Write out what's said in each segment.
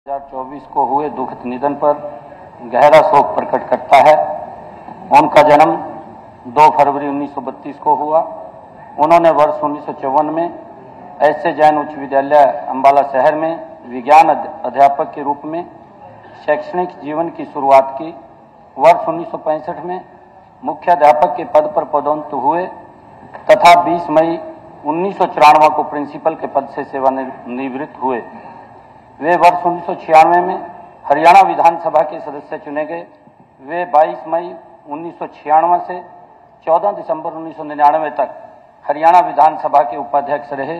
2024 को हुए दुखद निधन पर गहरा शोक प्रकट करता है। उनका जन्म 2 फरवरी 1932 को हुआ। उन्होंने वर्ष 1954 में एस.ए. जैन उच्च विद्यालय अम्बाला शहर में विज्ञान अध्यापक के रूप में शैक्षणिक जीवन की शुरुआत की। वर्ष 1965 में मुख्य अध्यापक के पद पर पदोन्नत हुए तथा 20 मई 1994 को प्रिंसिपल के पद से सेवानिवृत्त हुए। वे वर्ष 1996 में हरियाणा विधानसभा के सदस्य चुने गए। वे 22 मई 1996 से 14 दिसंबर 1999 तक हरियाणा विधानसभा के उपाध्यक्ष रहे।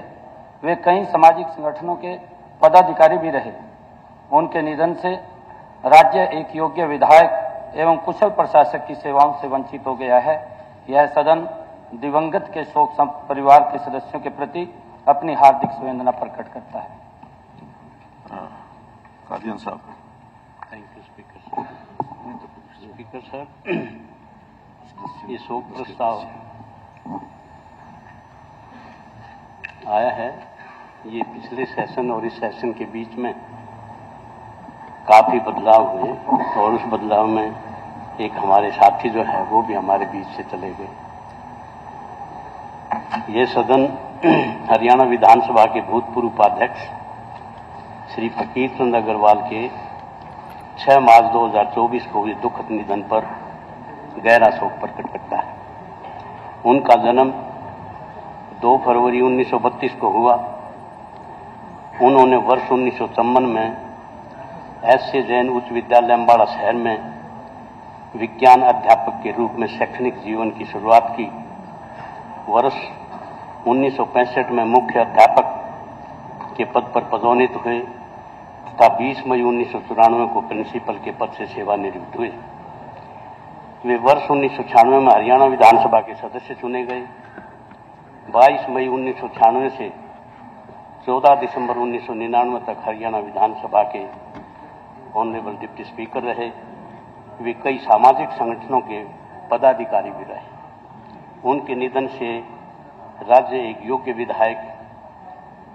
वे कई सामाजिक संगठनों के पदाधिकारी भी रहे। उनके निधन से राज्य एक योग्य विधायक एवं कुशल प्रशासक की सेवाओं से वंचित हो गया है। यह सदन दिवंगत के शोक संतप्त परिवार के सदस्यों के प्रति अपनी हार्दिक संवेदना प्रकट करता है। कादियान साहब। थैंक यू स्पीकर साहब। ये शोक प्रस्ताव आया है। ये पिछले सेशन और इस सेशन के बीच में काफी बदलाव हुए और उस बदलाव में एक हमारे साथी जो है वो भी हमारे बीच से चले गए। ये सदन हरियाणा विधानसभा के भूतपूर्व उपाध्यक्ष श्री फकीर चंद अग्रवाल के 6 मार्च 2024 को हुए दुखद निधन पर गहरा शोक प्रकट करता है। उनका जन्म 2 फरवरी 1932 को हुआ। उन्होंने वर्ष 1954 में एस.ए. जैन उच्च विद्यालय अम्बाला शहर में विज्ञान अध्यापक के रूप में शैक्षणिक जीवन की शुरुआत की। वर्ष 1965 में मुख्य अध्यापक के पद पर पदोन्नत हुए तथा 20 मई 1994 को प्रिंसिपल के पद से सेवानिवृत्त हुए। वे वर्ष 1996 में हरियाणा विधानसभा के सदस्य चुने गए। 22 मई 1996 से 14 दिसंबर 1999 तक हरियाणा विधानसभा के ऑनरेबल डिप्टी स्पीकर रहे। वे कई सामाजिक संगठनों के पदाधिकारी भी रहे। उनके निधन से राज्य एक योग्य विधायक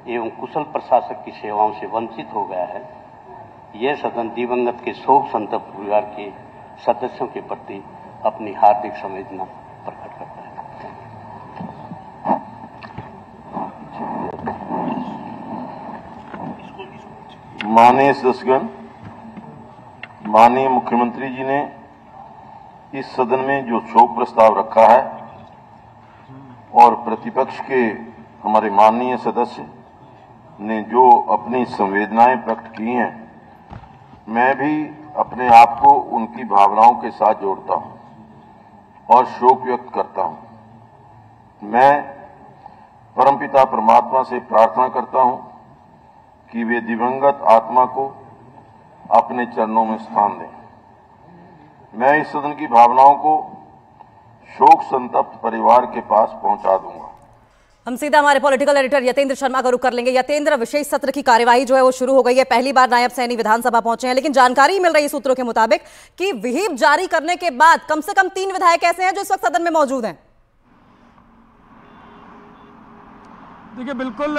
एवं कुशल प्रशासक की सेवाओं से वंचित हो गया है। यह सदन दिवंगत के शोक संतप्त परिवार के सदस्यों के प्रति अपनी हार्दिक संवेदना प्रकट करता है। माननीय सदस्यगण, माननीय मुख्यमंत्री जी ने इस सदन में जो शोक प्रस्ताव रखा है और प्रतिपक्ष के हमारे माननीय सदस्य ने जो अपनी संवेदनाएं प्रकट की हैं, मैं भी अपने आप को उनकी भावनाओं के साथ जोड़ता हूं और शोक व्यक्त करता हूं। मैं परमपिता परमात्मा से प्रार्थना करता हूं कि वे दिवंगत आत्मा को अपने चरणों में स्थान दें। मैं इस सदन की भावनाओं को शोक संतप्त परिवार के पास पहुंचा दूंगा। हम सीधा हमारे पॉलिटिकल एडिटर यतेंद्र शर्मा का रुख कर लेंगे। यतेंद्र, विशेष सत्र की कार्यवाही जो है वो शुरू हो गई है। पहली बार नायब सैनी विधानसभा पहुंचे हैं, लेकिन जानकारी मिल रही है सूत्रों के मुताबिक कि व्हिप जारी करने के बाद कम से कम 3 विधायक ऐसे हैं जो इस वक्त सदन में मौजूद हैं। देखिए, बिल्कुल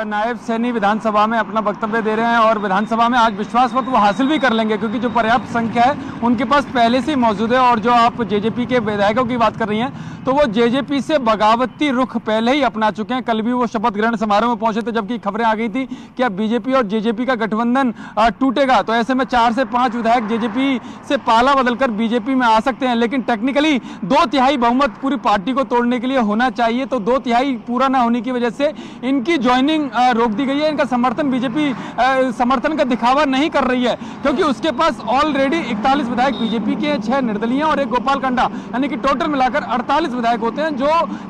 नायब सैनी विधानसभा में अपना वक्तव्य दे रहे हैं और विधानसभा में आज विश्वास मत वो हासिल भी कर लेंगे, क्योंकि जो पर्याप्त संख्या है उनके पास पहले से ही मौजूद है। और जो आप जेजेपी के विधायकों की बात कर रही हैं, तो वो जेजेपी से बगावती रुख पहले ही अपना चुके हैं। कल भी वो शपथ ग्रहण समारोह में पहुंचे थे, जबकि खबरें आ गई थी कि अब बीजेपी और जेजेपी का गठबंधन टूटेगा, तो ऐसे में 4 से 5 विधायक जेजेपी से पाला बदलकर बीजेपी में आ सकते हैं। लेकिन टेक्निकली 2/3 बहुमत पूरी पार्टी को तोड़ने के लिए होना चाहिए, तो 2/3 पूरा ना होने की वजह से इनकी ज्वाइनिंग रोक दी गई है। इनका समर्थन बीजेपी समर्थन का दिखावा नहीं कर रही है, क्योंकि उसके पास ऑलरेडी 41 विधायक बीजेपी के, 6 निर्दलीय और 1 गोपाल कांडा, यानी कि टोटल मिलाकर 48 विधायक होते हैं, जो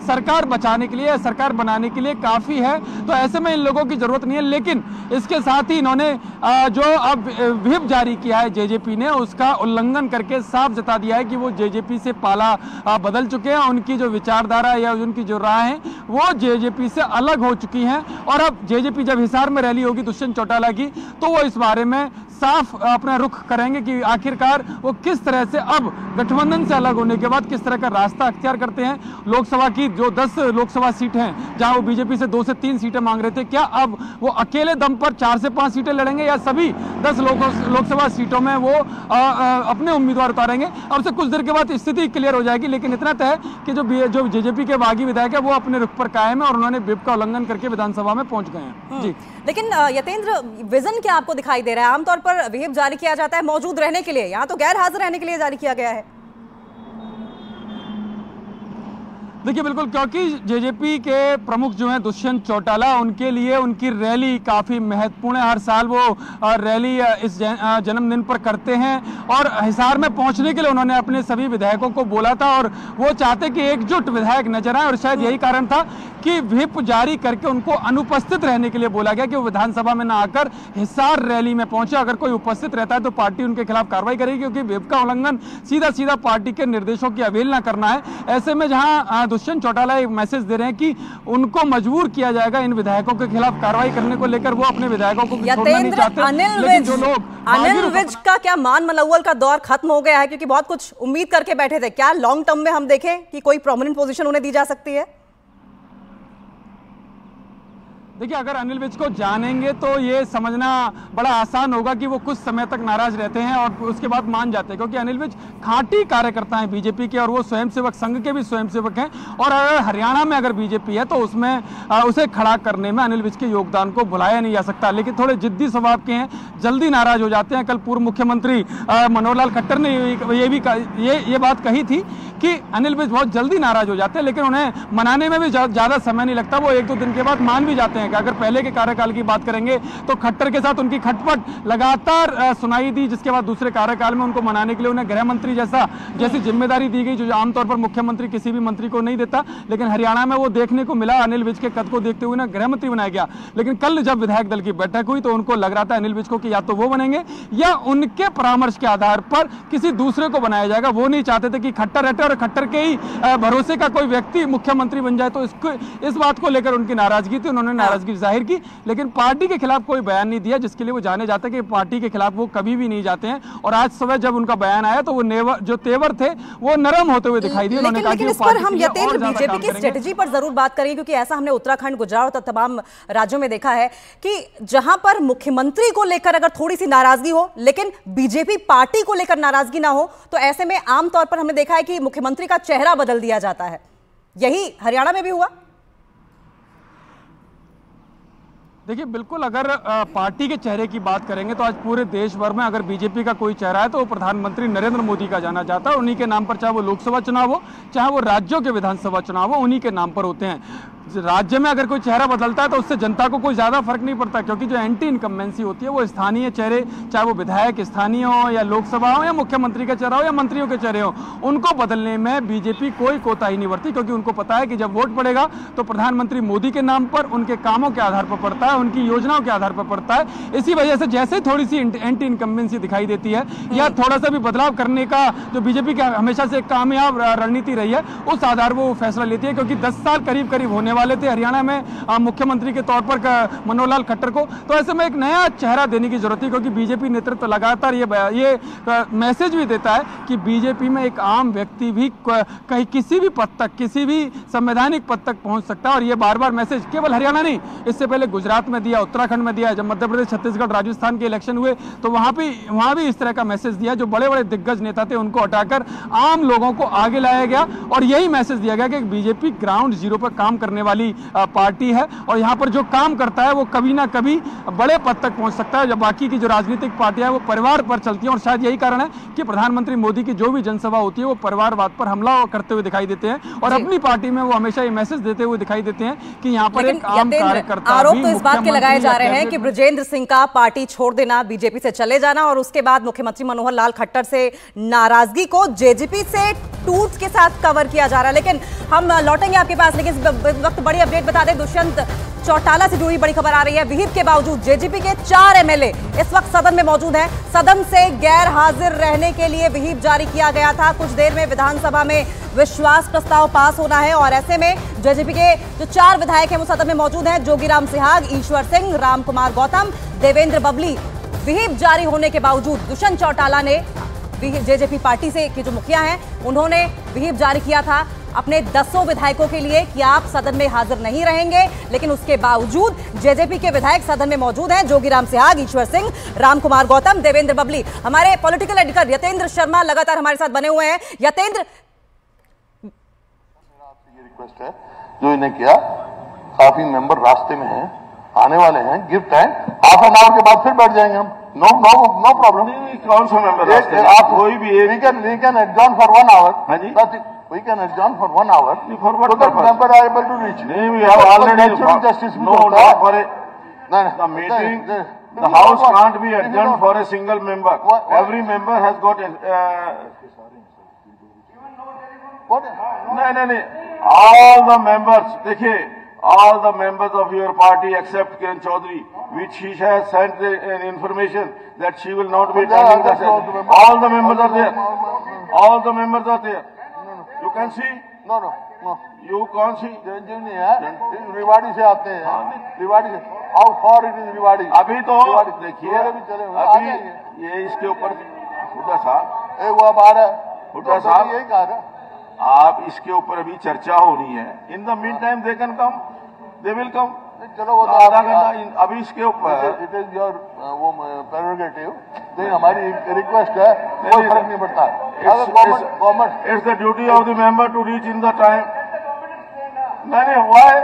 सरकार बचाने के लिए, सरकार बनाने के लिए काफी है। तो ऐसे में इन लोगों की जरूरत नहीं है। लेकिन इसके साथ ही इन्होंने जो अब व्हिप जारी किया है जेजेपी ने, उसका उल्लंघन करके साफ जता दिया है कि वो जेजेपी से पाला बदल चुके हैं। उनकी जो विचारधारा या उनकी जो राय है वो जेजेपी से अलग हो चुकी हैं। और अब जेजेपी जब हिसार में रैली होगी दुष्यंत चौटाला की, तो वो इस बारे में साफ अपना रुख करेंगे कि आखिरकार वो किस तरह से अब गठबंधन से अलग होने के बाद किस तरह का रास्ता अख्तियार करते हैं। लोकसभा की जो 10 लोकसभा सीटें हैं, जहां वो बीजेपी से 2 से 3 सीटें मांग रहे थे, क्या अब वो अकेले दम पर 4 से 5 सीटें लड़ेंगे या सभी 10 लोकसभा सीटों में वो अपने उम्मीदवार उतारेंगे और उससे कुछ देर के बाद स्थिति क्लियर हो जाएगी। लेकिन इतना तय है कि जो जेजेपी के बागी विधायक है वो अपने रुख पर कायम है और उन्होंने व्हिप का उल्लंघन करके विधानसभा में पहुंच गए हैं। जी, लेकिन यतेंद्र, विजन क्या आपको दिखाई दे रहा है? आमतौर पर व्हिप जारी किया जाता है मौजूद रहने के लिए, यहाँ तो गैर हाजिर रहने के लिए जारी किया गया है। देखिए बिल्कुल, क्योंकि जेजेपी के प्रमुख जो हैं दुष्यंत चौटाला, उनके लिए उनकी रैली काफ़ी महत्वपूर्ण है। हर साल वो रैली इस जन्मदिन पर करते हैं और हिसार में पहुंचने के लिए उन्होंने अपने सभी विधायकों को बोला था और वो चाहते कि एकजुट विधायक नजर आए और शायद यही कारण था कि व्हिप जारी करके उनको अनुपस्थित रहने के लिए बोला गया कि वो विधानसभा में ना आकर हिसार रैली में पहुंचे। अगर कोई उपस्थित रहता है तो पार्टी उनके खिलाफ कार्रवाई करेगी, क्योंकि व्हिप का उल्लंघन सीधा पार्टी के निर्देशों की अवहेलना करना है। ऐसे में जहां दुष्यंत चौटाला एक मैसेज दे रहे हैं कि उनको मजबूर किया जाएगा इन विधायकों के खिलाफ कार्रवाई करने को लेकर, वो अपने विधायकों को छोड़ना नहीं चाहते। लेकिन जो लोग अनिल विज का क्या मान मलौवल का दौर खत्म हो गया है? क्योंकि बहुत कुछ उम्मीद करके बैठे थे, क्या लॉन्ग टर्म में हम देखें कि कोई प्रोमिनेंट पोजीशन उन्हें दी जा सकती है? देखिए, अगर अनिल विज को जानेंगे तो ये समझना बड़ा आसान होगा कि वो कुछ समय तक नाराज रहते हैं और उसके बाद मान जाते हैं, क्योंकि अनिल विज खांटी कार्यकर्ता हैं बीजेपी के और वो स्वयंसेवक संघ के भी स्वयंसेवक हैं। और अगर हरियाणा में अगर बीजेपी है तो उसमें उसे खड़ा करने में अनिल विज के योगदान को भुलाया नहीं जा सकता। लेकिन थोड़े जिद्दी स्वभाव के हैं, जल्दी नाराज हो जाते हैं। कल पूर्व मुख्यमंत्री मनोहर लाल खट्टर ने ये बात कही थी कि अनिल विज बहुत जल्दी नाराज हो जाते हैं, लेकिन उन्हें मनाने में भी ज़्यादा समय नहीं लगता। वो 1-2 दिन के बाद मान भी जाते हैं। अगर पहले के कार्यकाल की बात करेंगे तो खट्टर के साथ उनकी खटपट लगातार सुनाई दी, जिसके बाद दूसरे कार्यकाल में उनको मनाने के लिए उन्हें गृह मंत्री जैसी जिम्मेदारी दी गई, जो आमतौर पर मुख्यमंत्री किसी भी मंत्री को नहीं देता। लेकिन हरियाणा में वो देखने को मिला, अनिल विज के कद को देखते हुए उन्हें गृह मंत्री बनाया गया। लेकिन कल जब विधायक दल की बैठक हुई तो उनको लग रहा था अनिल विज को कि या तो वो बनेंगे या उनके परामर्श के आधार पर किसी दूसरे को बनाया जाएगा। वो नहीं चाहते थे कि खट्टर रहते और खट्टर के ही भरोसे का कोई व्यक्ति मुख्यमंत्री बन जाए। तो इस बात को लेकर उनकी नाराजगी थी, उन्होंने नाराजगी जाहिर की, लेकिन पार्टी के खिलाफ कोई बयान नहीं दिया, जिसके लिए वो जाने जाते कि पार्टी के खिलाफ वो कभी भी नहीं जाते हैं। और आज सुबह जब उनका बयान आया तो वो जो तेवर थे वो नरम होते हुए दिखाई दिए। उन्होंने कहा कि इस पर हम यतेंद्र बीजेपी की स्ट्रेटजी पर जरूर बात करेंगे, क्योंकि ऐसा हमने उत्तराखंड, गुजरात और तमाम राज्यों में देखा है कि जहां पर मुख्यमंत्री को लेकर अगर थोड़ी सी नाराजगी हो लेकिन बीजेपी पार्टी को लेकर नाराजगी ना हो, तो ऐसे में आमतौर पर हमने देखा है कि मुख्यमंत्री का चेहरा बदल दिया जाता है। यही हरियाणा में भी हुआ। देखिए बिल्कुल, अगर पार्टी के चेहरे की बात करेंगे तो आज पूरे देश भर में अगर बीजेपी का कोई चेहरा है तो वो प्रधानमंत्री नरेंद्र मोदी का जाना जाता है। उन्हीं के नाम पर, चाहे वो लोकसभा चुनाव हो चाहे वो राज्यों के विधानसभा चुनाव हो, उन्हीं के नाम पर होते हैं। राज्य में अगर कोई चेहरा बदलता है तो उससे जनता को कोई ज्यादा फर्क नहीं पड़ता, क्योंकि जो एंटी इनकम्बेंसी होती है वो स्थानीय चेहरे, चाहे वो विधायक स्थानीय हो या लोकसभा हो या मुख्यमंत्री का चेहरा हो या मंत्रियों के चेहरे हो, उनको बदलने में बीजेपी कोई कोताही नहीं बरती, क्योंकि उनको पता है कि जब वोट पड़ेगा तो प्रधानमंत्री मोदी के नाम पर, उनके कामों के आधार पर पड़ता है, उनकी योजनाओं के आधार पर पड़ता है। इसी वजह से जैसे थोड़ी सी एंटी इनकम्बेंसी दिखाई देती है या थोड़ा सा भी बदलाव करने का जो बीजेपी का हमेशा से कामयाब रणनीति रही है, उस आधार पर वो फैसला लेती है। क्योंकि 10 साल करीब होने वाले थे हरियाणा में मुख्यमंत्री के तौर पर मनोहर लाल खट्टर को, तो ऐसे में एक नया चेहरा देने की जरूरत है, क्योंकि बीजेपी नेतृत्व लगातार ये मैसेज भी देता है कि बीजेपी में एक आम व्यक्ति भी कहीं किसी भी पद तक, किसी भी संवैधानिक पद तक पहुंच सकता है। और ये बार मैसेज केवल हरियाणा नहीं, इससे पहले गुजरात में दिया, उत्तराखंड में दिया, जब मध्य प्रदेश, छत्तीसगढ़, राजस्थान के इलेक्शन हुए तो वहां भी इस तरह का मैसेज दिया। जो बड़े दिग्गज नेता थे उनको हटाकर आम लोगों को आगे लाया गया और यही मैसेज दिया गया कि बीजेपी ग्राउंड जीरो पर काम करने वाली पार्टी है और यहां पर जो काम करता है वो कभी ना कभी बड़े पद तक पहुंच सकता है। जब बाकी की जो राजनीतिक पार्टियां वो परिवार पर चलती हैं और शायद यही कारण है कि प्रधानमंत्री मोदी की जो भी जनसभा होती है वो परिवारवाद पर हमला करते हुए दिखाई देते हैं और अपनी पार्टी में वो हमेशा ये मैसेज देते हुए दिखाई देते हैं कि यहाँ पर एक आम कार्यकर्ता। आरोप तो इस बात के लगाए जा रहे हैं कि बृजेंद्र सिंह का पार्टी छोड़ देना, बीजेपी से चले जाना और उसके बाद मुख्यमंत्री मनोहर लाल खट्टर से नाराजगी को जेजेपी से टूट के साथ कवर किया जा रहा है। लेकिन हम लौटेंगे आपके पास, लेकिन इस वक्त बड़ी अपडेट बता दें, दुष्यंत चौटाला से जुड़ी बड़ी खबर आ रही है। विहिप के बावजूद जेजेपी के 4 एमएलए इस वक्त सदन में मौजूद हैं। सदन से गैर हाजिर रहने के लिए विहिप जारी किया गया था। कुछ देर में विधानसभा में विश्वास प्रस्ताव पास होना है और ऐसे में जेजेपी के जो 4 विधायक हैं वो सदन में मौजूद हैं। जोगीराम सिहाग, ईश्वर सिंह, राम कुमार गौतम, देवेंद्र बबली, व्हिप जारी होने के बावजूद दुष्यंत चौटाला ने जेजेपी पार्टी से के जो मुखिया हैं उन्होंने व्हिप जारी किया था अपने 10 विधायकों के लिए कि आप सदन में हाजिर नहीं रहेंगे, लेकिन उसके बावजूद जेजेपी के विधायक सदन में मौजूद हैं। जोगीराम सिहाग, ईश्वर सिंह, रामकुमार गौतम, देवेंद्र बबली। हमारे पॉलिटिकल एडिटर यतेंद्र शर्मा लगातार हमारे साथ बने हुए हैं। यतेंद्र, ये रिक्वेस्ट है जो इन्हें किया, काफी मेंबर रास्ते में हैं, आने वाले हैं, give time, half an hour के बाद फिर बैठ जाएंगे हम। No problem. कौन सा मेंबर आप कोई भी we can adjourn for 1 hour. हाँ जी, we can adjourn for 1 hour for what so that member are able to reach. We have already justice not for the meeting. The house can't be adjourned for a single member. Every member has got no. All the members, देखिए, all the members of your party except Kiran Chaudhary, which she has sent an information that she will not be attending the session. All the members are there. All the members are there. You can see? No. You can't see? चिरंजीव नहीं है, रिवाड़ी से आते हैं। रिवाड़ी से, how far it is Rewari? अभी तो देखिए, अभी ये इसके ऊपर हुड्डा साहब, वो अब आ रहा है, हुड्डा साहब यही कहा था, आप इसके ऊपर अभी चर्चा होनी है। In the meantime they can come, they will come. चलो वो तो आधा घंटा अभी इसके ऊपर, इट इज योर वो प्रेरोगेटिव, लेकिन हमारी रिक्वेस्ट है, कोई फर्क नहीं पड़ता। Government it's the duty of the member to reach in the time. मैंने why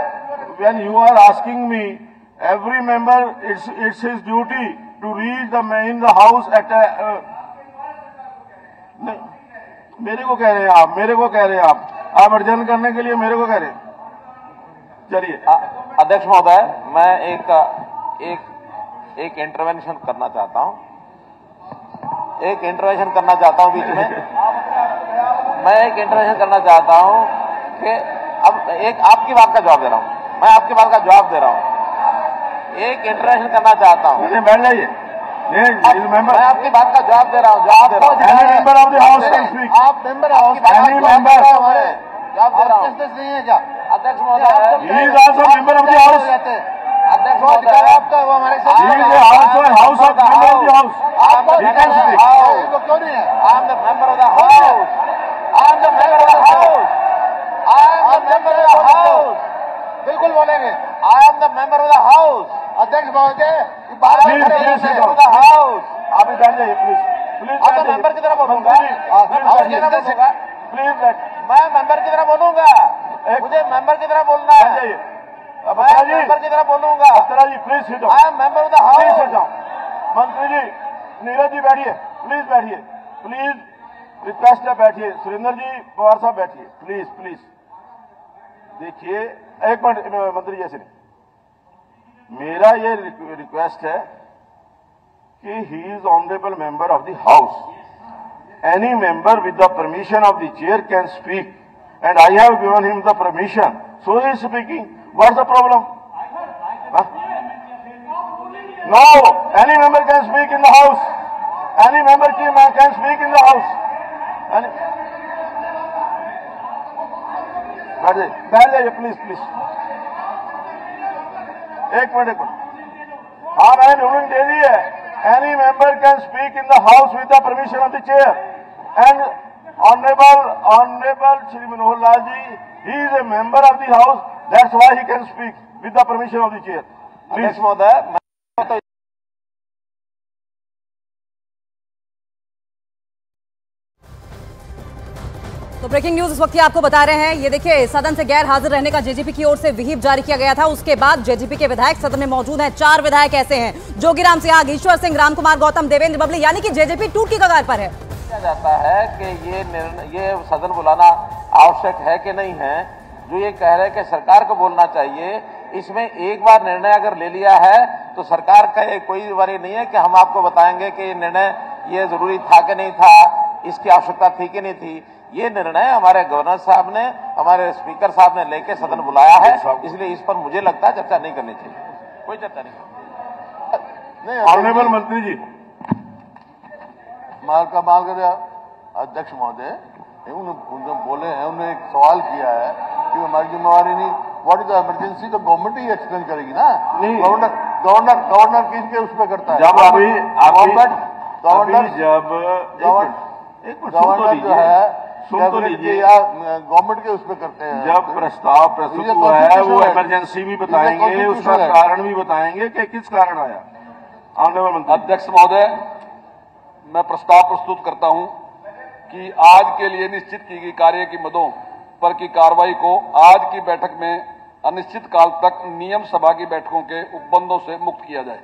when you are asking me, every member it's his duty to reach the in the house at मेरे को कह रहे हैं आप, मेरे को कह रहे हैं आप अर्जन करने के लिए मेरे को कह रहे हैं। चलिए अध्यक्ष महोदय, मैं एक इंटरवेंशन करना चाहता हूं, बीच में। मैं एक इंटरवेंशन करना चाहता हूं कि अब एक आपकी बात का जवाब दे रहा हूं, मैं आपकी बात का जवाब दे रहा हूं, एक इंटरवेंशन करना चाहता हूं। बैठ जाइए, मैं आपकी बात का जवाब दे रहा हूं, member of the house can speak. आप मेंबर हाउस एनी मेंबर जवाब दे रहा हूं। नहीं है क्या? अध्यक्ष महोदय, he is also member of the house. अध्यक्ष महोदय, आपका वो हमारे साथ he is house of member of the house. He can speak. क्यों नहीं है? I am the member of the house. I am the member of the house. I am the member of the house. बिल्कुल बोलेंगे। I am the member of the house. अध्यक्ष महोदय, I am the member of the house. आप भी बैठ जाइए please. आप तो मेंबर की तरह बोलूंगा, प्लीज बैठ। मैं मेंबर की तरह बोलूंगा, मुझे मेंबर की तरह बोलना है। मैं मेंबर की तरह बोलूंगा। Apsara ji please sit down. I am member of the house. Please sit down. मंत्री जी, नीरज जी बैठिए, प्लीज बैठिए, प्लीज रिक्वेस्ट है, बैठिए। सुरेंद्र जी, पवार साहब बैठिए, प्लीज प्लीज। देखिए, एक मिनट मंत्री जैसे नहीं, मेरा ये रिक्वेस्ट है कि he is honourable member of the house. Any member with the permission of the chair can speak and I have given him the permission, so he is speaking. What's the problem? No, any member can speak in the house. Any member can speak in the house. बैठ जाइए please. एक minute. हाँ, मैंने ruling दे दी है। Any member can speak in the house with the permission of the chair. And Honorable Shri Manohar Lal ji, he is a member of the house. That's why he can speak with the permission of the chair. अध्यक्ष महोदय, तो breaking news इस वक्त आपको बता रहे हैं। ये देखिए, सदन से गैर हाजिर रहने का जेजेपी की ओर से व्हिप जारी किया गया था। उसके बाद जेजेपी के विधायक सदन में मौजूद हैं। 4 विधायक ऐसे हैं, जोगीराम सिहाग, ईश्वर सिंह, रामकुमार गौतम, देवेंद्र बबली, यानी कि जेजेपी टूट की कगार पर है। कहा जाता है कि ये सदन बुलाना आवश्यक है कि नहीं है। जो ये कह रहे हैं कि सरकार को बोलना चाहिए, इसमें एक बार निर्णय अगर ले लिया है तो सरकार का कोई बारी नहीं है कि हम आपको बताएंगे कि ये निर्णय ये जरूरी था कि नहीं था, इसकी आवश्यकता थी कि नहीं थी। ये निर्णय हमारे गवर्नर साहब ने, हमारे स्पीकर साहब ने लेके सदन बुलाया है, इसलिए इस पर मुझे लगता है चर्चा नहीं करनी चाहिए। कोई चर्चा नहीं। ऑनरेबल मंत्री जी, माल कर अध्यक्ष महोदय, उन्होंने बोले हैं, उन्होंने एक सवाल किया है कि हमारी जिम्मेवारी नहीं। What is the emergency? तो गवर्नमेंट ही एक्सप्लेन करेगी ना। गवर्नमेंट गवर्नर किसके उस पे करता है? जब अभी गवर्नर जो है सुन तो लीजिए, या गवर्नमेंट के उस पे करते हैं। जब प्रस्ताव प्रस्तुत हुआ है वो इमरजेंसी भी बताएंगे, उसका कारण भी बताएंगे कि किस कारण आया। ऑनरेबल मंत्री। अध्यक्ष महोदय, मैं प्रस्ताव प्रस्तुत करता हूं कि आज के लिए निश्चित की गई कार्य की मदों पर की कार्रवाई को आज की बैठक में अनिश्चित काल तक नियम सभा की बैठकों के उपबंधों से मुक्त किया जाए।